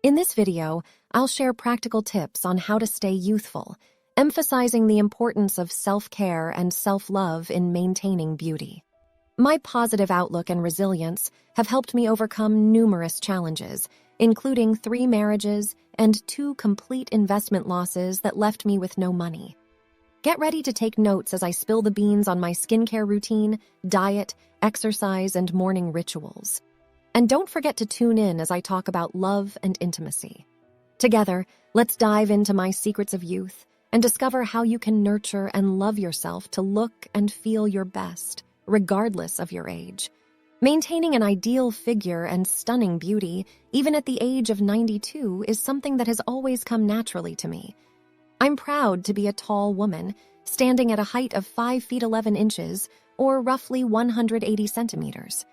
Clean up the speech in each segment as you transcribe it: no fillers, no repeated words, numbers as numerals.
In this video, I'll share practical tips on how to stay youthful, emphasizing the importance of self-care and self-love in maintaining beauty. My positive outlook and resilience have helped me overcome numerous challenges, including 3 marriages and 2 complete investment losses that left me with no money. Get ready to take notes as I spill the beans on my skincare routine, diet, exercise, and morning rituals. And don't forget to tune in as I talk about love and intimacy. Together, let's dive into my secrets of youth and discover how you can nurture and love yourself to look and feel your best, regardless of your age. Maintaining an ideal figure and stunning beauty, even at the age of 92, is something that has always come naturally to me. I'm proud to be a tall woman, standing at a height of 5 feet 11 inches, or roughly 180 centimeters.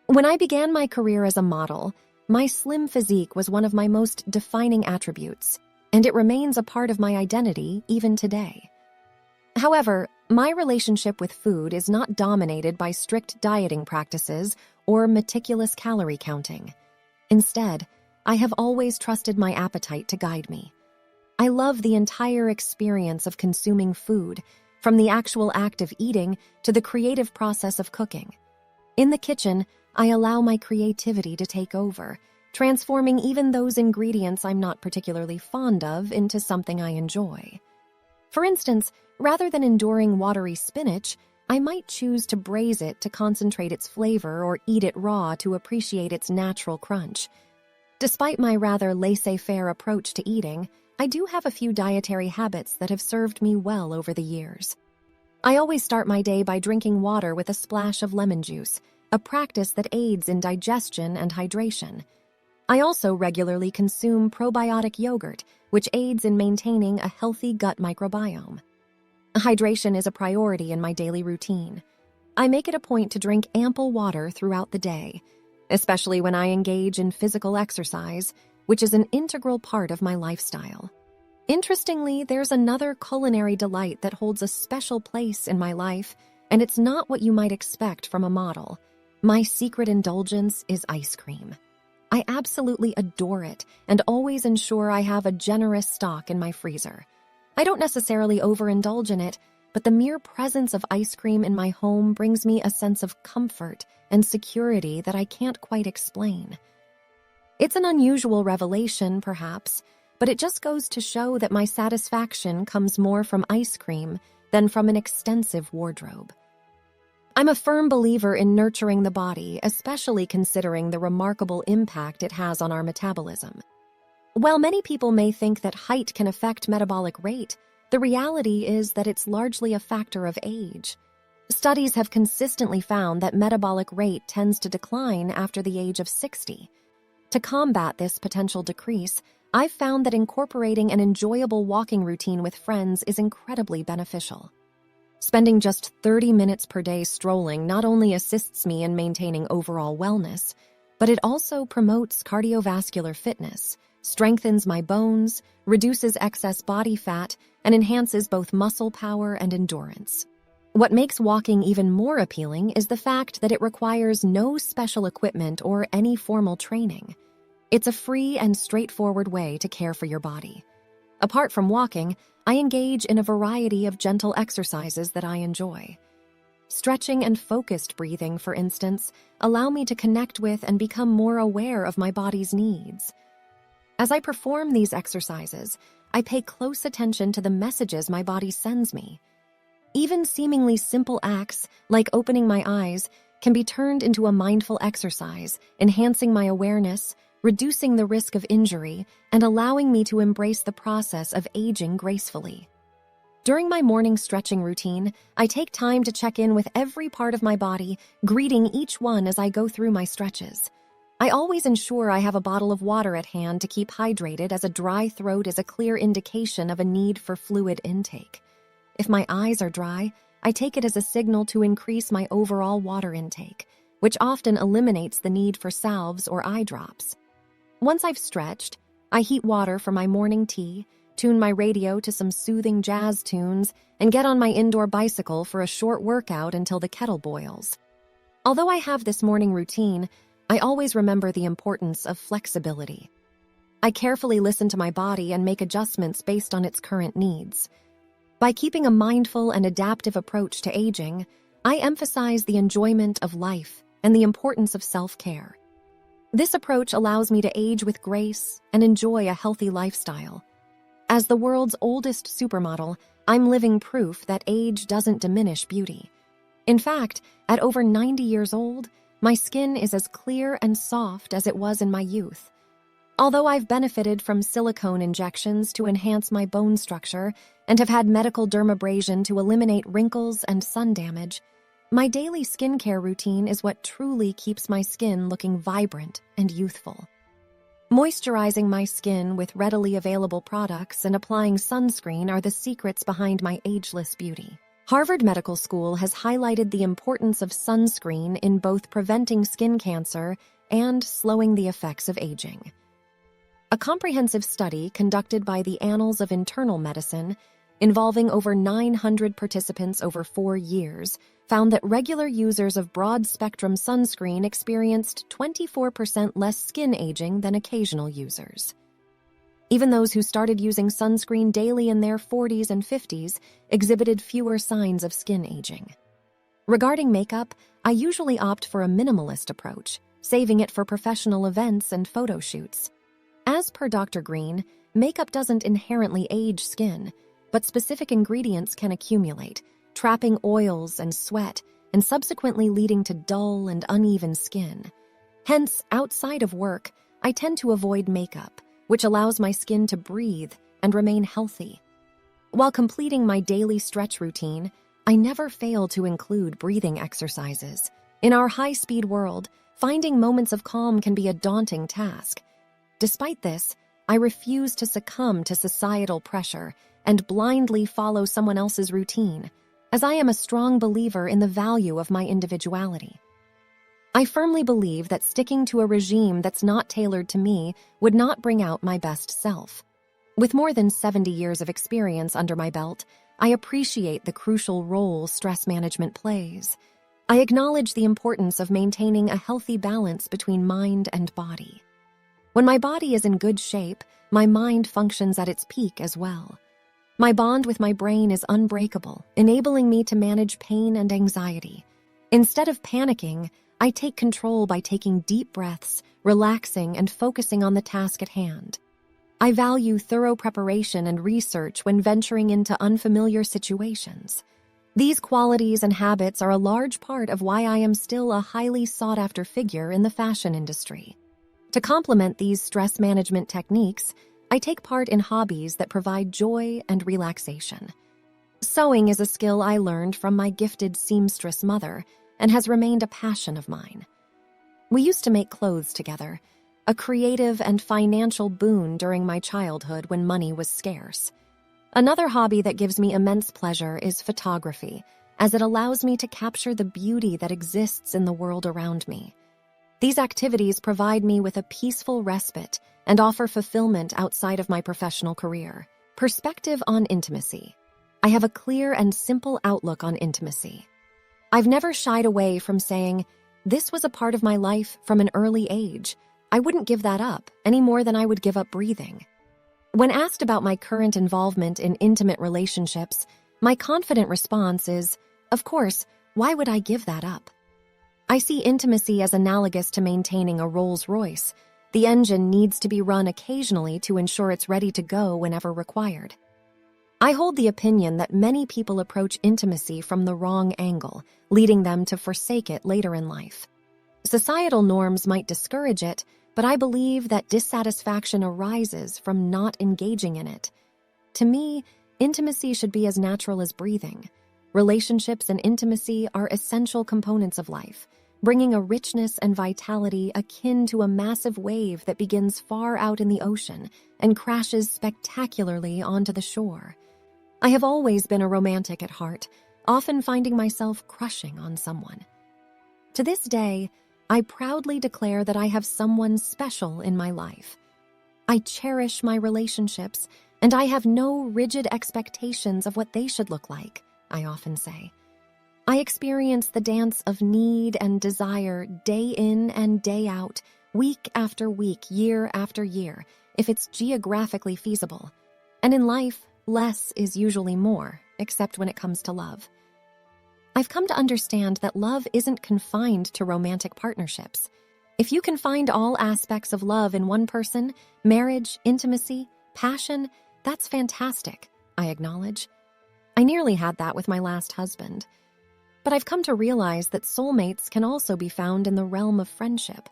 When I began my career as a model, my slim physique was one of my most defining attributes, and it remains a part of my identity even today. However, my relationship with food is not dominated by strict dieting practices or meticulous calorie counting. Instead, I have always trusted my appetite to guide me. I love the entire experience of consuming food, from the actual act of eating to the creative process of cooking. In the kitchen, I allow my creativity to take over, transforming even those ingredients I'm not particularly fond of into something I enjoy. For instance, rather than enduring watery spinach, I might choose to braise it to concentrate its flavor or eat it raw to appreciate its natural crunch. Despite my rather laissez-faire approach to eating, I do have a few dietary habits that have served me well over the years. I always start my day by drinking water with a splash of lemon juice, a practice that aids in digestion and hydration. I also regularly consume probiotic yogurt, which aids in maintaining a healthy gut microbiome. Hydration is a priority in my daily routine. I make it a point to drink ample water throughout the day, especially when I engage in physical exercise, which is an integral part of my lifestyle. Interestingly, there's another culinary delight that holds a special place in my life, and it's not what you might expect from a model. My secret indulgence is ice cream. I absolutely adore it and always ensure I have a generous stock in my freezer. I don't necessarily overindulge in it, but the mere presence of ice cream in my home brings me a sense of comfort and security that I can't quite explain. It's an unusual revelation, perhaps, but it just goes to show that my satisfaction comes more from ice cream than from an extensive wardrobe. I'm a firm believer in nurturing the body, especially considering the remarkable impact it has on our metabolism. While many people may think that height can affect metabolic rate, the reality is that it's largely a factor of age. Studies have consistently found that metabolic rate tends to decline after the age of 60. To combat this potential decrease, I've found that incorporating an enjoyable walking routine with friends is incredibly beneficial. Spending just 30 minutes per day strolling not only assists me in maintaining overall wellness, but it also promotes cardiovascular fitness, strengthens my bones, reduces excess body fat, and enhances both muscle power and endurance. What makes walking even more appealing is the fact that it requires no special equipment or any formal training. It's a free and straightforward way to care for your body. Apart from walking, I engage in a variety of gentle exercises that I enjoy. Stretching and focused breathing, for instance, allow me to connect with and become more aware of my body's needs. As I perform these exercises, I pay close attention to the messages my body sends me. Even seemingly simple acts, like opening my eyes, can be turned into a mindful exercise, enhancing my awareness, reducing the risk of injury, and allowing me to embrace the process of aging gracefully. During my morning stretching routine, I take time to check in with every part of my body, greeting each one as I go through my stretches. I always ensure I have a bottle of water at hand to keep hydrated, as a dry throat is a clear indication of a need for fluid intake. If my eyes are dry, I take it as a signal to increase my overall water intake, which often eliminates the need for salves or eye drops. Once I've stretched, I heat water for my morning tea, tune my radio to some soothing jazz tunes, and get on my indoor bicycle for a short workout until the kettle boils. Although I have this morning routine, I always remember the importance of flexibility. I carefully listen to my body and make adjustments based on its current needs. By keeping a mindful and adaptive approach to aging, I emphasize the enjoyment of life and the importance of self-care. This approach allows me to age with grace and enjoy a healthy lifestyle. As the world's oldest supermodel, I'm living proof that age doesn't diminish beauty. In fact, at over 90 years old, my skin is as clear and soft as it was in my youth. Although I've benefited from silicone injections to enhance my bone structure and have had medical dermabrasion to eliminate wrinkles and sun damage, my daily skincare routine is what truly keeps my skin looking vibrant and youthful. Moisturizing my skin with readily available products and applying sunscreen are the secrets behind my ageless beauty. Harvard Medical School has highlighted the importance of sunscreen in both preventing skin cancer and slowing the effects of aging. A comprehensive study conducted by the Annals of Internal Medicine, involving over 900 participants over 4 years, found that regular users of broad-spectrum sunscreen experienced 24% less skin aging than occasional users. Even those who started using sunscreen daily in their 40s and 50s exhibited fewer signs of skin aging. Regarding makeup, I usually opt for a minimalist approach, saving it for professional events and photo shoots. As per Dr. Green, makeup doesn't inherently age skin, but specific ingredients can accumulate, trapping oils and sweat, and subsequently leading to dull and uneven skin. Hence, outside of work, I tend to avoid makeup, which allows my skin to breathe and remain healthy. While completing my daily stretch routine, I never fail to include breathing exercises. In our high-speed world, finding moments of calm can be a daunting task. Despite this, I refuse to succumb to societal pressure and blindly follow someone else's routine, as I am a strong believer in the value of my individuality. I firmly believe that sticking to a regime that's not tailored to me would not bring out my best self. With more than 70 years of experience under my belt, I appreciate the crucial role stress management plays. I acknowledge the importance of maintaining a healthy balance between mind and body. When my body is in good shape, my mind functions at its peak as well. My bond with my brain is unbreakable, enabling me to manage pain and anxiety. Instead of panicking, I take control by taking deep breaths, relaxing, and focusing on the task at hand. I value thorough preparation and research when venturing into unfamiliar situations. These qualities and habits are a large part of why I am still a highly sought-after figure in the fashion industry. To complement these stress management techniques, I take part in hobbies that provide joy and relaxation. Sewing is a skill I learned from my gifted seamstress mother and has remained a passion of mine. We used to make clothes together, a creative and financial boon during my childhood when money was scarce. Another hobby that gives me immense pleasure is photography, as it allows me to capture the beauty that exists in the world around me. These activities provide me with a peaceful respite and offer fulfillment outside of my professional career. Perspective on intimacy. I have a clear and simple outlook on intimacy. I've never shied away from saying, this was a part of my life from an early age. I wouldn't give that up any more than I would give up breathing. When asked about my current involvement in intimate relationships, my confident response is, of course, why would I give that up? I see intimacy as analogous to maintaining a Rolls-Royce. The engine needs to be run occasionally to ensure it's ready to go whenever required. I hold the opinion that many people approach intimacy from the wrong angle, leading them to forsake it later in life. Societal norms might discourage it, but I believe that dissatisfaction arises from not engaging in it. To me, intimacy should be as natural as breathing. Relationships and intimacy are essential components of life, bringing a richness and vitality akin to a massive wave that begins far out in the ocean and crashes spectacularly onto the shore. I have always been a romantic at heart, often finding myself crushing on someone. To this day, I proudly declare that I have someone special in my life. I cherish my relationships, and I have no rigid expectations of what they should look like, I often say. I experience the dance of need and desire day in and day out, week after week, year after year, if it's geographically feasible. And in life, less is usually more, except when it comes to love. I've come to understand that love isn't confined to romantic partnerships. If you can find all aspects of love in one person, marriage, intimacy, passion, that's fantastic, I acknowledge. I nearly had that with my last husband. But I've come to realize that soulmates can also be found in the realm of friendship.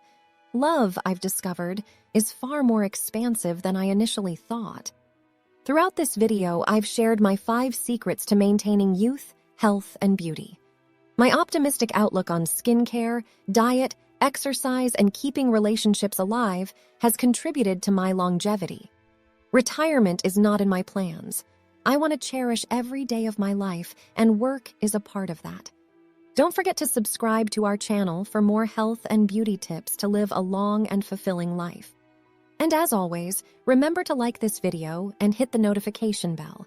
Love, I've discovered, is far more expansive than I initially thought. Throughout this video, I've shared my 5 secrets to maintaining youth, health, and beauty. My optimistic outlook on skincare, diet, exercise, and keeping relationships alive has contributed to my longevity. Retirement is not in my plans. I want to cherish every day of my life, and work is a part of that. Don't forget to subscribe to our channel for more health and beauty tips to live a long and fulfilling life. And as always, remember to like this video and hit the notification bell